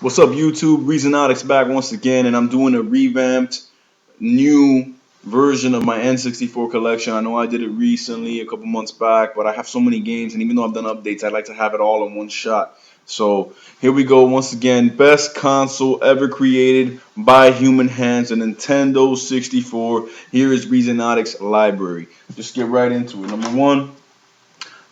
What's up, YouTube? Reezonoticz back once again, and I'm doing a revamped, new version of my N64 collection. I know I did it recently, a couple months back, but I have so many games, and even though I've done updates, I'd like to have it all in one shot. So here we go once again. Best console ever created by human hands, a Nintendo 64. Here is Reezonoticz library. Just get right into it. Number one,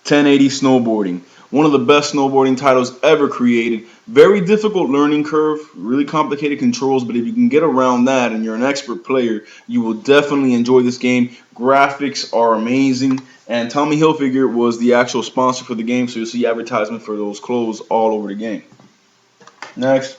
1080 Snowboarding. One of the best snowboarding titles ever created. Very difficult learning curve, really complicated controls, but if you can get around that and you're an expert player, you will definitely enjoy this game. Graphics are amazing, and Tommy Hilfiger was the actual sponsor for the game, so you'll see advertisement for those clothes all over the game. Next,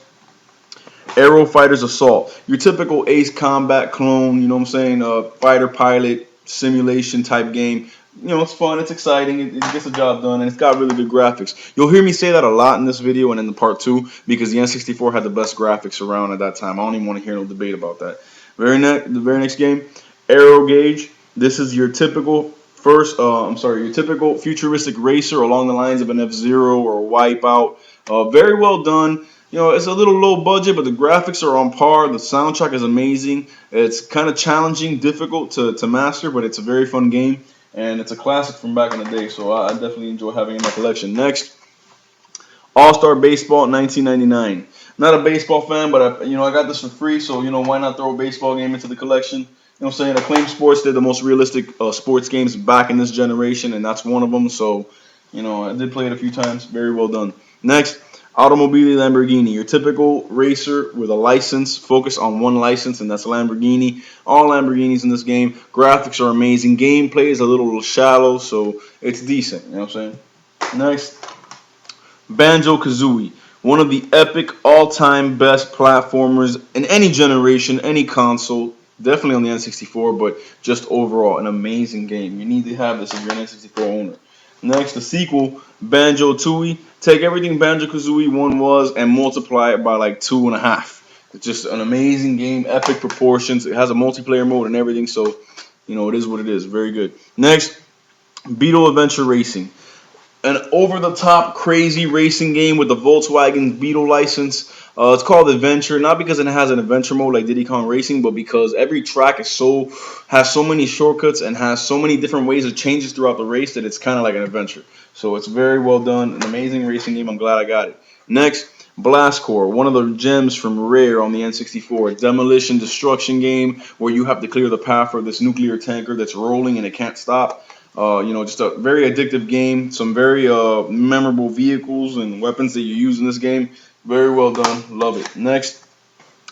Aero Fighter's Assault. Your typical Ace Combat clone, you know what I'm saying, fighter pilot simulation type game. You know, it's fun, it's exciting, it gets the job done, and it's got really good graphics. You'll hear me say that a lot in this video and in the part 2 because the N64 had the best graphics around at that time. I don't even want to hear no debate about that. The very next game, Aero Gauge. This is your typical your typical futuristic racer along the lines of an F-Zero or a Wipeout. Very well done. You know, it's a little low budget, but the graphics are on par. The soundtrack is amazing. It's kind of challenging, difficult to master, but it's a very fun game. And it's a classic from back in the day, so I definitely enjoy having it in my collection. Next, All-Star Baseball 1999. Not a baseball fan, but I got this for free, so why not throw a baseball game into the collection? You know what I'm saying? Acclaim Sports did the most realistic sports games back in this generation, and that's one of them. So, I did play it a few times. Very well done. Next, Automobilia Lamborghini, your typical racer with a license, focus on one license, and that's Lamborghini. All Lamborghinis in this game. Graphics are amazing. Gameplay is a little shallow, so it's decent. You know what I'm saying? Next, Banjo-Kazooie, one of the epic all-time best platformers in any generation, any console. Definitely on the N64, but just overall, an amazing game. You need to have this if you're an N64 owner. Next, the sequel, Banjo-Tooie. Take everything Banjo-Kazooie 1 was and multiply it by like 2.5. It's just an amazing game, epic proportions. It has a multiplayer mode and everything, so, it is what it is. Very good. Next, Beetle Adventure Racing. An over-the-top, crazy racing game with the Volkswagen Beetle license. It's called Adventure, not because it has an adventure mode like Diddy Kong Racing, but because every track has so many shortcuts and has so many different ways of changes throughout the race that it's kind of like an adventure. So it's very well done, an amazing racing game. I'm glad I got it. Next, Blast Corps, one of the gems from Rare on the N64. A demolition destruction game where you have to clear the path for this nuclear tanker that's rolling and it can't stop. Just a very addictive game. Some very memorable vehicles and weapons that you use in this game. Very well done. Love it. Next,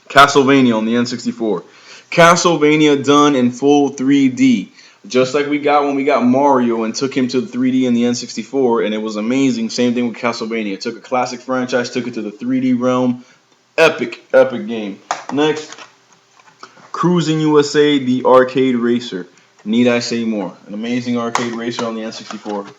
Castlevania on the N64. Castlevania done in full 3D. Just like we got when we got Mario and took him to the 3D in the N64, and it was amazing. Same thing with Castlevania. Took a classic franchise, took it to the 3D realm. Epic, epic game. Next, Cruising USA, the arcade racer. Need I say more? An amazing arcade racer on the N64.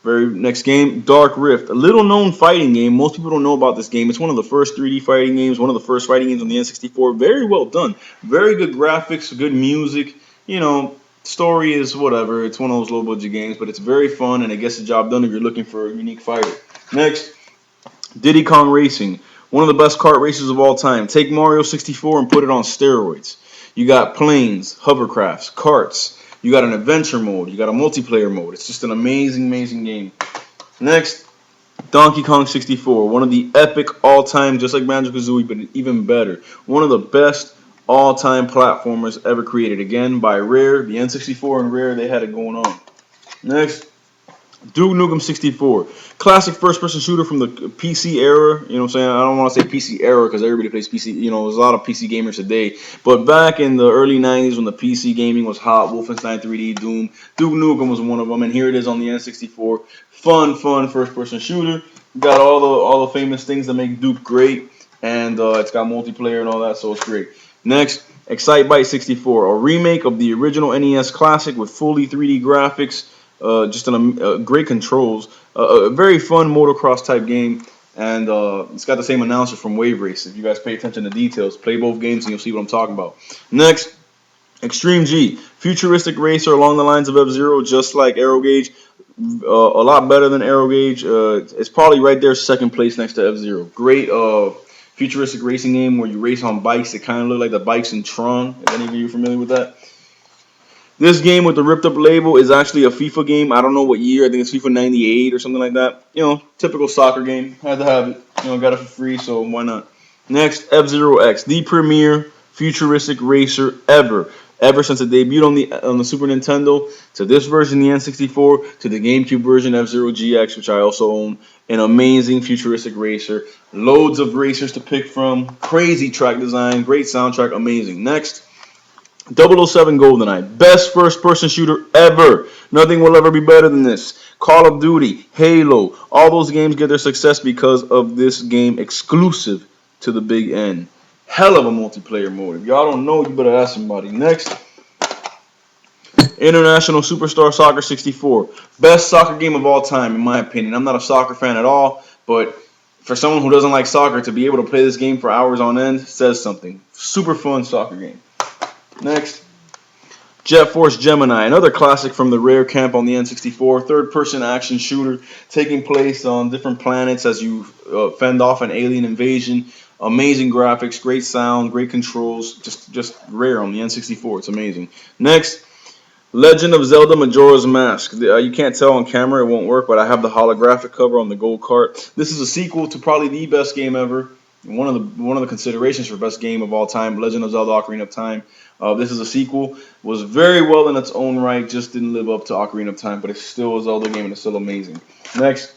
Very next game, Dark Rift. A little known fighting game. Most people don't know about this game. It's one of the first 3D fighting games, one of the first fighting games on the N64. Very well done. Very good graphics, good music. Story is whatever. It's one of those low budget games, but it's very fun and it gets the job done if you're looking for a unique fighter. Next, Diddy Kong Racing. One of the best kart races of all time. Take Mario 64 and put it on steroids. You got planes, hovercrafts, karts. You got an adventure mode. You got a multiplayer mode. It's just an amazing, amazing game. Next, Donkey Kong 64. One of the epic all-time, just like Banjo-Kazooie, but even better. One of the best all-time platformers ever created. Again, by Rare. The N64 and Rare, they had it going on. Next, Duke Nukem 64. Classic first-person shooter from the PC era. You know what I'm saying? I don't want to say PC era because everybody plays PC. There's a lot of PC gamers today. But back in the early 90s when the PC gaming was hot, Wolfenstein 3D, Doom, Duke Nukem was one of them. And here it is on the N64. Fun first-person shooter. Got all the famous things that make Duke great. And it's got multiplayer and all that, so it's great. Next, Excitebike 64. A remake of the original NES classic with fully 3D graphics. Just great controls, a very fun motocross type game, and it's got the same announcer from Wave Race. If you guys pay attention to details, play both games and you'll see what I'm talking about. Next, Extreme G, futuristic racer along the lines of F-Zero, just like Aero Gauge, a lot better than Aero Gauge. It's probably right there, second place next to F-Zero. Great futuristic racing game where you race on bikes that kind of look like the bikes in Tron. If any of you are familiar with that. This game with the ripped up label is actually a FIFA game. I don't know what year. I think it's FIFA 98 or something like that. You know, typical soccer game. Had to have it. You know, got it for free, so why not? Next, F-Zero X, the premier futuristic racer ever. Ever since it debuted on the Super Nintendo to this version, the N64, to the GameCube version, F-Zero GX, which I also own. An amazing futuristic racer. Loads of racers to pick from. Crazy track design. Great soundtrack. Amazing. Next. 007 GoldenEye, best first-person shooter ever. Nothing will ever be better than this. Call of Duty, Halo, all those games get their success because of this game exclusive to the Big N. Hell of a multiplayer mode. If y'all don't know, you better ask somebody. Next, International Superstar Soccer 64, best soccer game of all time, in my opinion. I'm not a soccer fan at all, but for someone who doesn't like soccer, to be able to play this game for hours on end says something. Super fun soccer game. Next, Jet Force Gemini, another classic from the Rare camp on the N64, third-person action shooter taking place on different planets as you fend off an alien invasion. Amazing graphics, great sound, great controls, just Rare on the N64. It's amazing. Next, Legend of Zelda Majora's Mask. You can't tell on camera, it won't work, but I have the holographic cover on the gold cart. This is a sequel to probably the best game ever. One of the considerations for best game of all time, Legend of Zelda: Ocarina of Time. This is a sequel. Was very well in its own right. Just didn't live up to Ocarina of Time, but it's still a Zelda game and it's still amazing. Next,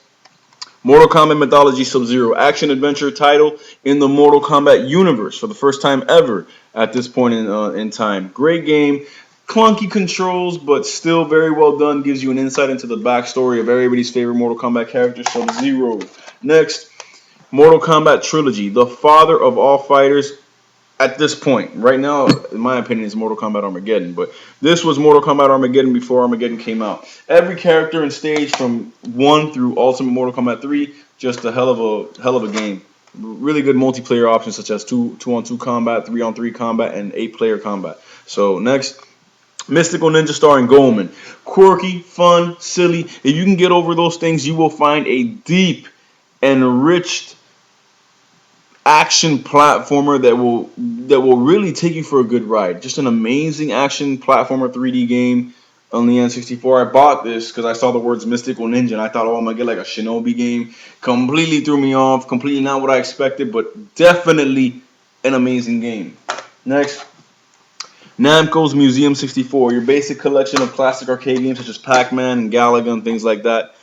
Mortal Kombat Mythology Sub-Zero, action adventure title in the Mortal Kombat universe for the first time ever at this point in time. Great game. Clunky controls, but still very well done. Gives you an insight into the backstory of everybody's favorite Mortal Kombat character, Sub-Zero. Next, Mortal Kombat Trilogy, the father of all fighters at this point. Right now, in my opinion, is Mortal Kombat Armageddon, but this was Mortal Kombat Armageddon before Armageddon came out. Every character and stage from 1 through Ultimate Mortal Kombat 3, just a hell of a game. Really good multiplayer options such as 2-on-2 combat, 3-on-3 combat, and 8-player combat. So next, Mystical Ninja Star and Goldman. Quirky, fun, silly. If you can get over those things, you will find a deep, enriched action platformer that will really take you for a good ride. Just an amazing action platformer 3D game on the N64. I bought this because I saw the words Mystical Ninja and I thought, oh, I'm gonna get like a Shinobi game. Completely threw me off. Completely not what I expected, but definitely an amazing game. Next, Namco's Museum 64, your basic collection of classic arcade games such as Pac-Man and Galaga and things like that.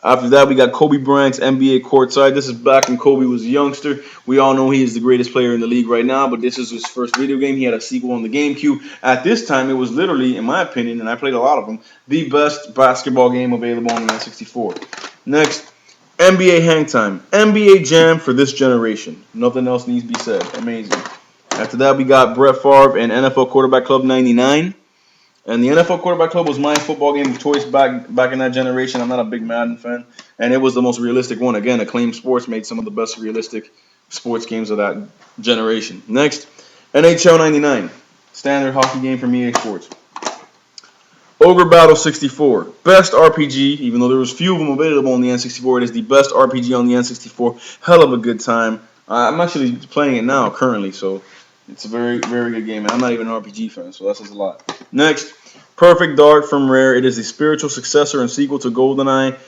After that, we got Kobe Bryant's NBA Courtside. This is back when Kobe was a youngster. We all know he is the greatest player in the league right now, but this is his first video game. He had a sequel on the GameCube. At this time, it was literally, in my opinion, and I played a lot of them, the best basketball game available on the N64. Next, NBA Hang Time. NBA Jam for this generation. Nothing else needs to be said. Amazing. After that, we got Brett Favre and NFL Quarterback Club 99. And the NFL Quarterback Club was my football game of choice back in that generation. I'm not a big Madden fan. And it was the most realistic one. Again, Acclaim Sports made some of the best realistic sports games of that generation. Next, NHL 99. Standard hockey game from EA Sports. Ogre Battle 64. Best RPG, even though there was few of them available on the N64. It is the best RPG on the N64. Hell of a good time. I'm actually playing it now currently, so it's a very, very good game, and I'm not even an RPG fan, so that says a lot. Next, Perfect Dark from Rare. It is the spiritual successor and sequel to GoldenEye.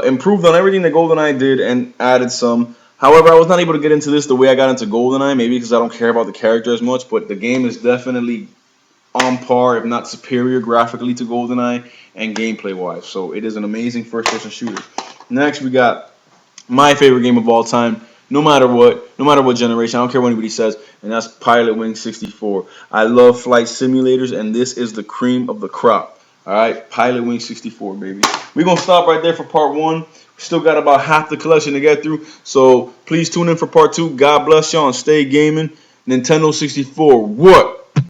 Improved on everything that GoldenEye did and added some. However, I was not able to get into this the way I got into GoldenEye, maybe because I don't care about the character as much, but the game is definitely on par, if not superior, graphically to GoldenEye and gameplay-wise. So it is an amazing first-person shooter. Next, we got my favorite game of all time, no matter what generation, I don't care what anybody says, and that's Pilot Wing 64. I love flight simulators, and this is the cream of the crop. All right, Pilot Wing 64, baby. We're going to stop right there for part 1. We still got about half the collection to get through, so please tune in for part 2. God bless y'all and stay gaming. Nintendo 64, what?